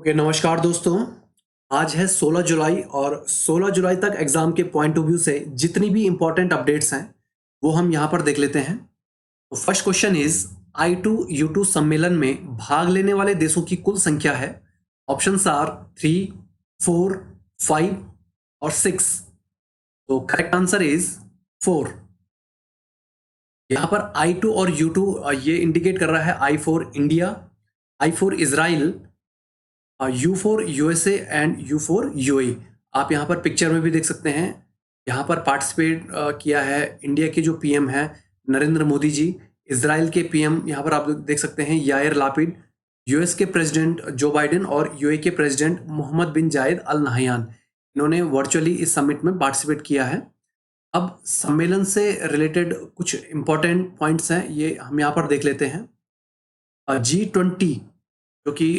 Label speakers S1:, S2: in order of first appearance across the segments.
S1: Okay, नमस्कार दोस्तों। आज है 16 जुलाई और 16 जुलाई तक एग्जाम के पॉइंट ऑफ व्यू से जितनी भी इंपॉर्टेंट अपडेट्स हैं वो हम यहाँ पर देख लेते हैं। तो फर्स्ट क्वेश्चन इज I2U2 सम्मेलन में भाग लेने वाले देशों की कुल संख्या है। ऑप्शंस आर 3, 4, 5 और 6। तो करेक्ट आंसर इज 4। यहाँ पर I2 और U2 ये इंडिकेट कर रहा है I for India, I for Israel, you for USA and you for UAE. आप यहाँ पर पिक्चर में भी देख सकते हैं। यहाँ पर पार्टिसिपेट किया है इंडिया के जो पीएम है नरेंद्र मोदी जी, इजराइल के पीएम यहाँ पर आप देख सकते हैं यायर लापिड, यूएस के प्रेसिडेंट जो बाइडेन और यूएई के प्रेसिडेंट मोहम्मद बिन जायद अल नहयान। इन्होंने वर्चुअली इस समिट में पार्टिसिपेट किया है। अब सम्मेलन से रिलेटेड कुछ इंपॉर्टेंट पॉइंट्स हैं, ये हम यहाँ पर देख लेते हैं। G20 जो कि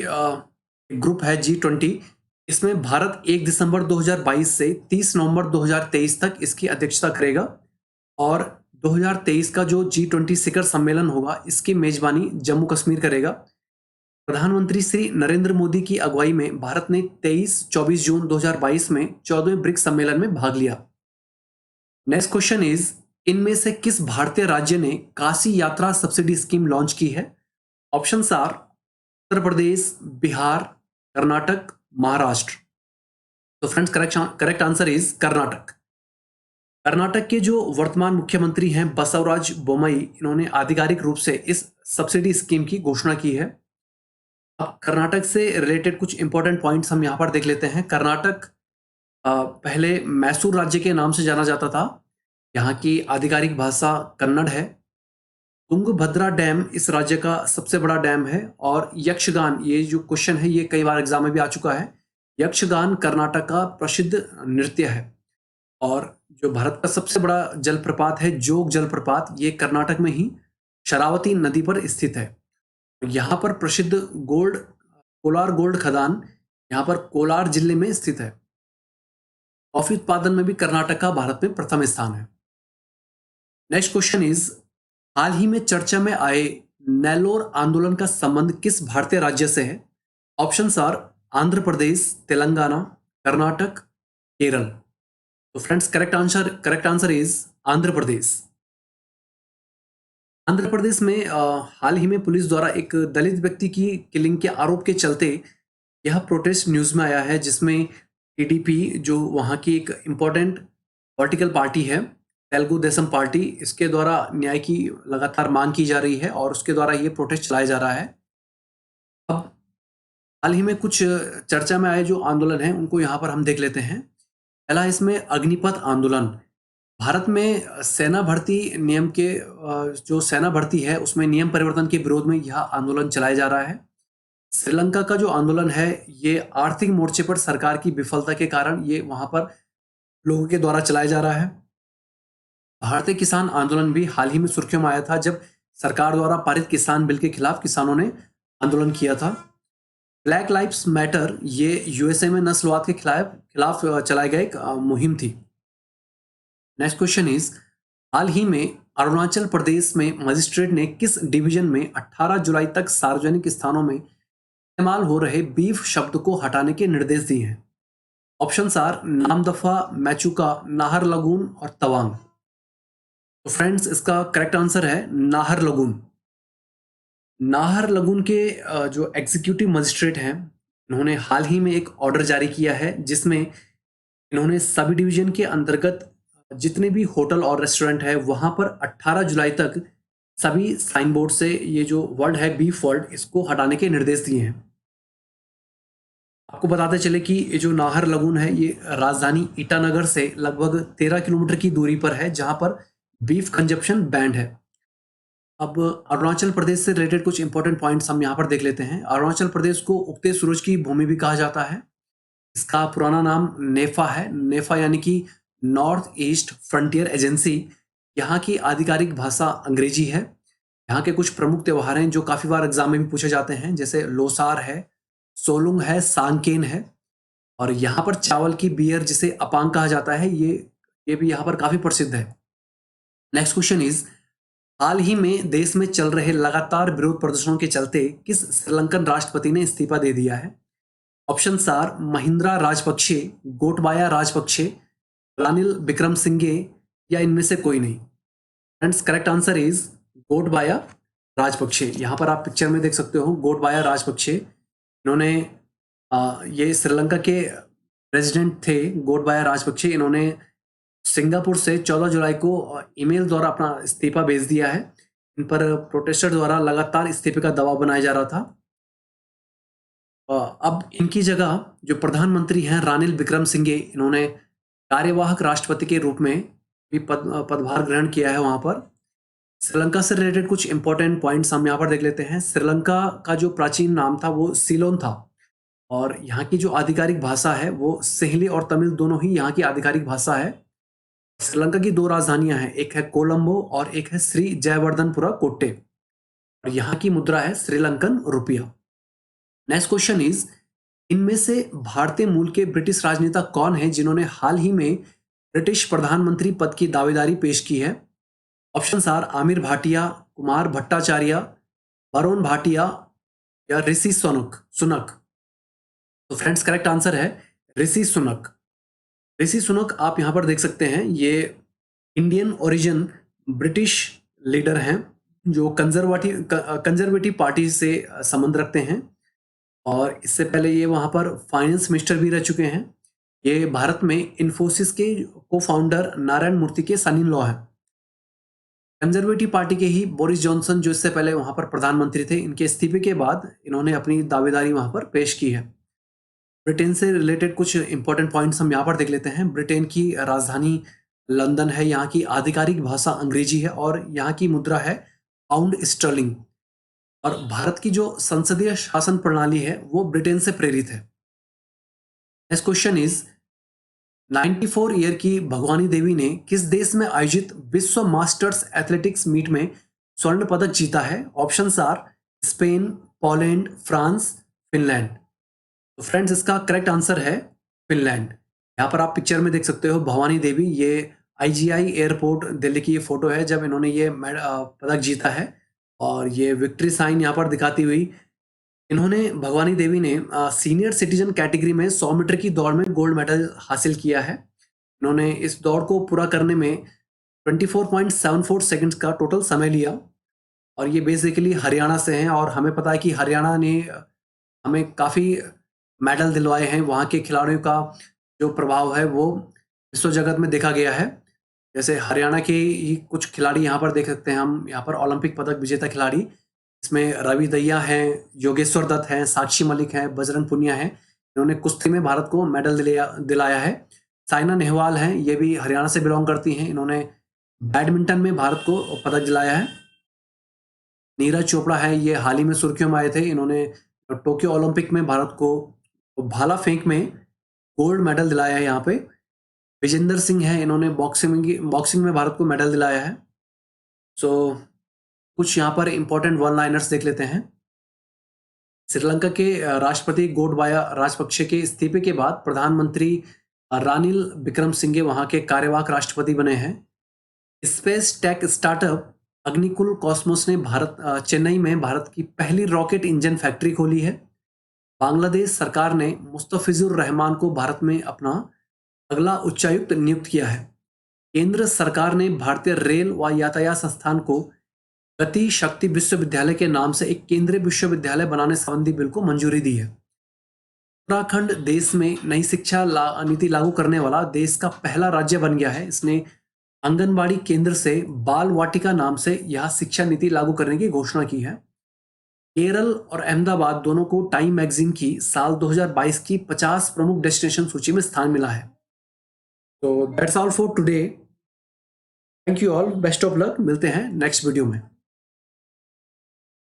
S1: ग्रुप है G20, इसमें भारत 1 दिसंबर 2022 से 30 नवंबर 2023 तक इसकी अध्यक्षता करेगा और 2023 का जो G20 शिखर सम्मेलन होगा इसकी मेजबानी जम्मू कश्मीर करेगा। प्रधानमंत्री श्री नरेंद्र मोदी की अगुवाई में भारत ने 23-24 जून 2022 में 14वें ब्रिक्स सम्मेलन में भाग लिया। नेक्स्ट क्वेश्चन इज इनमें से किस भारतीय राज्य ने काशी यात्रा सब्सिडी स्कीम लॉन्च की है? Options are Uttar Pradesh, Bihar, Karnataka, Maharashtra. तो friends correct answer is Karnataka. Karnataka के जो वर्तमान मुख्यमंत्री हैं बसवराज बोमई, इन्होंने आधिकारिक रूप से इस सब्सिडी स्कीम की घोषणा की है। अब कर्नाटक से रिलेटेड कुछ इंपॉर्टेंट पॉइंट्स हम यहाँ पर देख लेते हैं। कर्नाटक पहले मैसूर राज्य के नाम से जाना जाता था। यहाँ की आधिकारिक भाषा कन्नड़ है। तुंगभद्रा डैम इस राज्य का सबसे बड़ा डैम है और यक्षगान, ये जो क्वेश्चन है ये कई बार एग्जाम में भी आ चुका है। यक्षगान कर्नाटक का प्रसिद्ध नृत्य है। और जो भारत का सबसे बड़ा जलप्रपात है जोग जलप्रपात, ये कर्नाटक में ही शरावती नदी पर स्थित है। यहाँ पर प्रसिद्ध कोलार गोल्ड खदान यहाँ पर कोलार जिले में स्थित है। कॉफी उत्पादन में भी कर्नाटक का भारत में प्रथम स्थान है। नेक्स्ट क्वेश्चन इज हाल ही में चर्चा में आए नेल्लोर आंदोलन का संबंध किस भारतीय राज्य से है? Options are Andhra Pradesh, Telangana, Karnataka, Kerala. तो friends correct answer is Andhra Pradesh. Andhra Pradesh में हाल ही में पुलिस द्वारा एक दलित व्यक्ति की किलिंग के आरोप के चलते यह प्रोटेस्ट न्यूज में आया है, जिसमें टीडीपी जो वहां की एक इम्पोर्टेंट पॉलिटिकल पार्टी है तेलुगु देशम पार्टी, इसके द्वारा न्याय की लगातार मांग की जा रही है और उसके द्वारा ये प्रोटेस्ट चलाया जा रहा है। अब हाल ही में कुछ चर्चा में आए जो आंदोलन हैं उनको यहाँ पर हम देख लेते हैं। पहला इसमें अग्निपथ आंदोलन। भारत में सेना भर्ती नियम के जो सेना भर्ती है उसमें नियम परिवर्तन के विरोध में यह आंदोलन चलाया जा रहा है। श्रीलंका का जो आंदोलन है ये आर्थिक मोर्चे पर सरकार की विफलता के कारण ये वहां पर लोगों के द्वारा चलाया जा रहा है। भारतीय किसान आंदोलन भी हाल ही में सुर्खियों में आया था जब सरकार द्वारा पारित किसान बिल के खिलाफ किसानों ने आंदोलन किया था। ब्लैक लाइव्स मैटर ये यूएसए में नस्लवाद के खिलाफ चलाई गई एक मुहिम थी। नेक्स्ट क्वेश्चन इज हाल ही में अरुणाचल प्रदेश में मजिस्ट्रेट ने किस डिवीजन में 18 जुलाई तक सार्वजनिक स्थानों में इस्तेमाल हो रहे बीफ शब्द को हटाने के निर्देश दिए हैं? ऑप्शंस आर नामदफा, मैचुका, नाहरलगुन और तवांग। तो फ्रेंड्स इसका करेक्ट आंसर है नाहरलगुन। नाहरलगुन के जो एग्जीक्यूटिव मजिस्ट्रेट हैं उन्होंने हाल ही में एक ऑर्डर जारी किया है जिसमें इन्होंने सभी डिवीजन के अंतर्गत जितने भी होटल और रेस्टोरेंट है वहां पर 18 जुलाई तक सभी साइन बोर्ड से ये जो वर्ड है बीफ वर्ड इसको हटाने के निर्देश दिए हैं। आपको बताते चले कि ये जो नाहरलगुन है ये राजधानी ईटानगर से लगभग 13 किलोमीटर की दूरी पर है जहां पर बीफ कंजप्शन बैंड है। अब अरुणाचल प्रदेश से रिलेटेड कुछ इंपॉर्टेंट पॉइंट्स हम यहाँ पर देख लेते हैं। अरुणाचल प्रदेश को उगते सूरज की भूमि भी कहा जाता है। इसका पुराना नाम नेफा है। नेफा यानी कि नॉर्थ ईस्ट फ्रंटियर एजेंसी। यहाँ की आधिकारिक भाषा अंग्रेजी है। यहाँ के कुछ प्रमुख त्योहार हैं जो काफ़ी बार एग्जाम में भी पूछे जाते हैं, जैसे लोसार है, सोलुंग है, सांकेन है। और यहाँ पर चावल की बियर जिसे अपांग कहा जाता है ये भी यहाँ पर काफ़ी प्रसिद्ध है। नेक्स्ट क्वेश्चन इज हाल ही में देश में चल रहे लगातार विरोध प्रदर्शनों के चलते किस श्रीलंकन राष्ट्रपति ने इस्तीफा दे दिया है? ऑप्शंस आर महिंद्रा राजपक्षे, गोटबाया राजपक्षे, रानिल विक्रमसिंघे या इनमें से कोई नहीं। Friends correct answer is Gotabaya Rajapaksa. यहाँ पर आप पिक्चर में देख सकते हो गोटबाया राजपक्षे। इन्होंने ये श्रीलंका के प्रेसिडेंट थे गोटबाया राजपक्षे। इन्होंने सिंगापुर से 14 जुलाई को ईमेल द्वारा अपना इस्तीफा भेज दिया है। इन पर प्रोटेस्टर द्वारा लगातार इस्तीफे का दबाव बनाया जा रहा था। अब इनकी जगह जो प्रधानमंत्री हैं रानिल विक्रमसिंघे, इन्होंने कार्यवाहक राष्ट्रपति के रूप में भी पदभार ग्रहण किया है वहां पर। श्रीलंका से रिलेटेड कुछ इंपॉर्टेंट पॉइंट्स हम यहाँ पर देख लेते हैं। श्रीलंका का जो प्राचीन नाम था वो सीलोन था और यहाँ की जो आधिकारिक भाषा है वो सिंहली और तमिल दोनों ही यहाँ की आधिकारिक भाषा है। श्रीलंका की 2 राजधानियां हैं, एक है कोलंबो और एक है श्री जयवर्धनपुरा कोट्टे और यहाँ की मुद्रा है श्रीलंकन रुपया। नेक्स्ट क्वेश्चन इज, इनमें से भारतीय मूल के ब्रिटिश राजनेता कौन है जिन्होंने हाल ही में ब्रिटिश प्रधानमंत्री पद की दावेदारी पेश की है? ऑप्शंस आर आमिर भाटिया, कुमार भट्टाचार्य, वरुण भाटिया या ऋषि सुनक। तो फ्रेंड्स करेक्ट आंसर है ऋषि सुनक। ऋषि सुनक आप यहां पर देख सकते हैं, ये इंडियन ओरिजिन ब्रिटिश लीडर हैं जो कंजर्वेटिव पार्टी से संबंध रखते हैं और इससे पहले ये वहां पर फाइनेंस मिनिस्टर भी रह चुके हैं। ये भारत में इन्फोसिस के को फाउंडर नारायण मूर्ति के सन इन लॉ है। कंजर्वेटिव पार्टी के ही बोरिस जॉनसन जो इससे पहले वहां पर प्रधानमंत्री थे, इनके इस्तीफे के बाद इन्होंने अपनी दावेदारी वहां पर पेश की है। ब्रिटेन से रिलेटेड कुछ इंपॉर्टेंट पॉइंट्स हम यहाँ पर देख लेते हैं। ब्रिटेन की राजधानी लंदन है, यहाँ की आधिकारिक भाषा अंग्रेजी है और यहाँ की मुद्रा है पाउंड स्टर्लिंग। और भारत की जो संसदीय शासन प्रणाली है वो ब्रिटेन से प्रेरित है। नेक्स्ट क्वेश्चन इज, 94 ईयर की भगवानी देवी ने किस देश में आयोजित विश्व मास्टर्स एथलेटिक्स मीट में स्वर्ण पदक जीता है? Options are Spain, Poland, France, Finland. तो फ्रेंड्स इसका करेक्ट आंसर है फिनलैंड। यहाँ पर आप पिक्चर में देख सकते हो भवानी देवी, ये IGI एयरपोर्ट दिल्ली की ये फोटो है जब इन्होंने ये पदक जीता है और ये विक्ट्री साइन यहाँ पर दिखाती हुई इन्होंने भगवानी देवी ने सीनियर सिटीजन कैटेगरी में 100 मीटर की दौड़ में गोल्ड मेडल हासिल किया है। इन्होंने इस दौड़ को पूरा करने में 24.74 सेकंड्स का टोटल समय लिया और ये बेसिकली हरियाणा से हैं और हमें पता है कि हरियाणा ने हमें काफ़ी मेडल दिलवाए हैं। वहाँ के खिलाड़ियों का जो प्रभाव है वो विश्व जगत में देखा गया है। जैसे हरियाणा के ही कुछ खिलाड़ी यहाँ पर देख सकते हैं हम, यहाँ पर ओलंपिक पदक विजेता खिलाड़ी, इसमें रवि दहिया हैं, योगेश्वर दत्त हैं, साक्षी मलिक हैं, बजरंग पुनिया हैं। इन्होंने कुश्ती में भारत को मेडल दिलाया है। साइना नेहवाल हैं, ये भी हरियाणा से बिलोंग करती हैं, इन्होंने बैडमिंटन में भारत को पदक दिलाया है। नीरज चोपड़ा है, ये हाल ही में सुर्खियों में आए थे, इन्होंने टोक्यो ओलंपिक में भारत को भाला फेंक में गोल्ड मेडल दिलाया है। यहाँ पे विजेंदर सिंह है, इन्होंने बॉक्सिंग में भारत को मेडल दिलाया है। सो कुछ यहाँ पर इंपॉर्टेंट वन लाइनर्स देख लेते हैं। श्रीलंका के राष्ट्रपति गोटबाया राजपक्षे के इस्तीफे के बाद प्रधानमंत्री रानिल विक्रमसिंघे वहाँ के कार्यवाहक राष्ट्रपति बने हैं। Space tech startup Agnikul Cosmos ने चेन्नई में भारत की पहली रॉकेट इंजन फैक्ट्री खोली है। बांग्लादेश सरकार ने मुस्तफिजुर रहमान को भारत में अपना अगला उच्चायुक्त नियुक्त किया है। केंद्र सरकार ने भारतीय रेल व यातायात संस्थान को गति शक्ति विश्वविद्यालय के नाम से एक केंद्रीय विश्वविद्यालय बनाने संबंधी बिल को मंजूरी दी है। उत्तराखंड देश में नई शिक्षा नीति लागू करने वाला देश का पहला राज्य बन गया है। इसने आंगनबाड़ी केंद्र से बाल वाटिका नाम से यह शिक्षा नीति लागू करने की घोषणा की है। केरल और अहमदाबाद दोनों को टाइम मैगजीन की साल 2022 की 50 प्रमुख डेस्टिनेशन सूची में स्थान मिला है। तो that's all for today. Thank you all, best of luck, मिलते हैं नेक्स्ट वीडियो में।